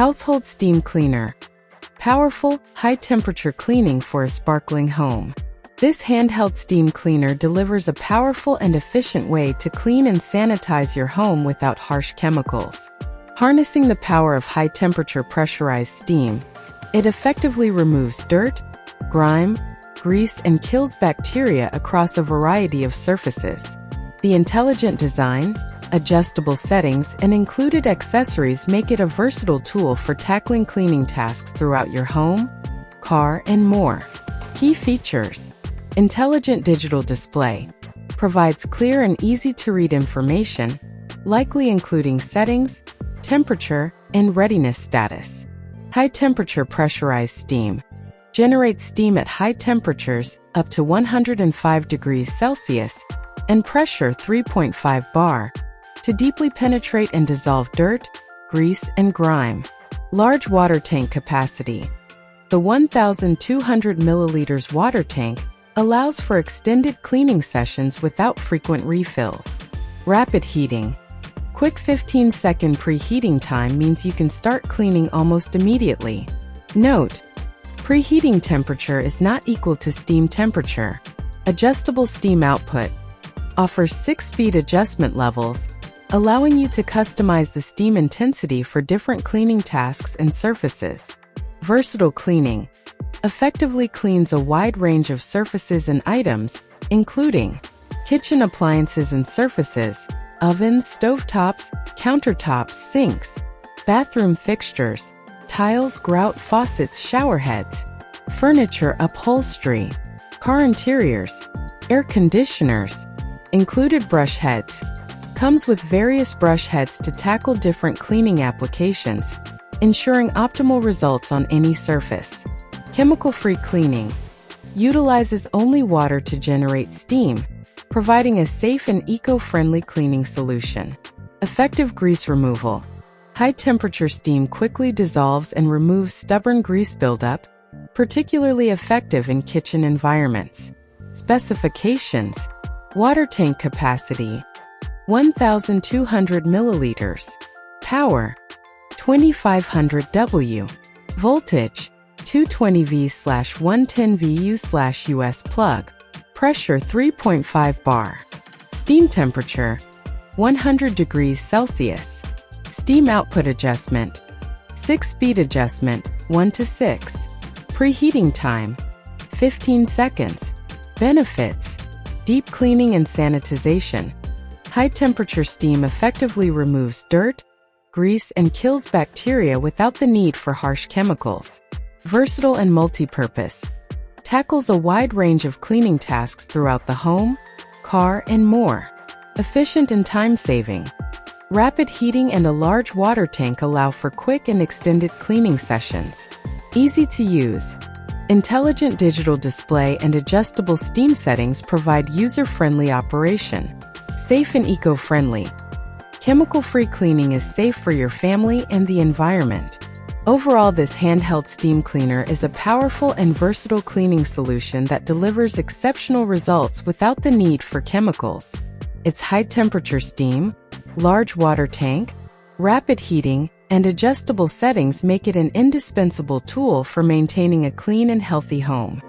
Household steam cleaner. Powerful, high-temperature cleaning for a sparkling home. This handheld steam cleaner delivers a powerful and efficient way to clean and sanitize your home without harsh chemicals. Harnessing the power of high-temperature pressurized steam, it effectively removes dirt, grime, grease, and kills bacteria across a variety of surfaces. The intelligent design, adjustable settings, and included accessories make it a versatile tool for tackling cleaning tasks throughout your home, car, and more. Key features: intelligent digital display. Provides clear and easy-to-read information, likely including settings, temperature, and readiness status. High-temperature pressurized steam. Generates steam at high temperatures, up to 105 degrees Celsius, and pressure 3.5 bar, to deeply penetrate and dissolve dirt, grease, and grime. Large water tank capacity. The 1,200 milliliters water tank allows for extended cleaning sessions without frequent refills. Rapid heating. Quick 15-second preheating time means you can start cleaning almost immediately. Note: preheating temperature is not equal to steam temperature. Adjustable steam output. Offers 6-speed adjustment levels, allowing you to customize the steam intensity for different cleaning tasks and surfaces. Versatile cleaning. Effectively cleans a wide range of surfaces and items, including kitchen appliances and surfaces, ovens, stovetops, countertops, sinks, bathroom fixtures, tiles, grout, faucets, shower heads, furniture, upholstery, car interiors, air conditioners. Included brush heads. Comes with various brush heads to tackle different cleaning applications, ensuring optimal results on any surface. Chemical-free cleaning. Utilizes only water to generate steam, providing a safe and eco-friendly cleaning solution. Effective grease removal. High-temperature steam quickly dissolves and removes stubborn grease buildup, particularly effective in kitchen environments. Specifications. Water tank capacity: 1,200 milliliters. Power: 2500 W. Voltage: 220 V/110 VU/US plug. Pressure 3.5 bar. Steam temperature: 100 degrees Celsius. Steam output adjustment: 6-speed adjustment, 1 to 6. Preheating time: 15 seconds. Benefits: deep cleaning and sanitization. High-temperature steam effectively removes dirt, grease, and kills bacteria without the need for harsh chemicals. Versatile and multi-purpose. Tackles a wide range of cleaning tasks throughout the home, car, and more. Efficient and time-saving. Rapid heating and a large water tank allow for quick and extended cleaning sessions. Easy to use. Intelligent digital display and adjustable steam settings provide user-friendly operation. Safe and eco-friendly. Chemical-free cleaning is safe for your family and the environment. Overall, this handheld steam cleaner is a powerful and versatile cleaning solution that delivers exceptional results without the need for chemicals. Its high-temperature steam, large water tank, rapid heating, and adjustable settings make it an indispensable tool for maintaining a clean and healthy home.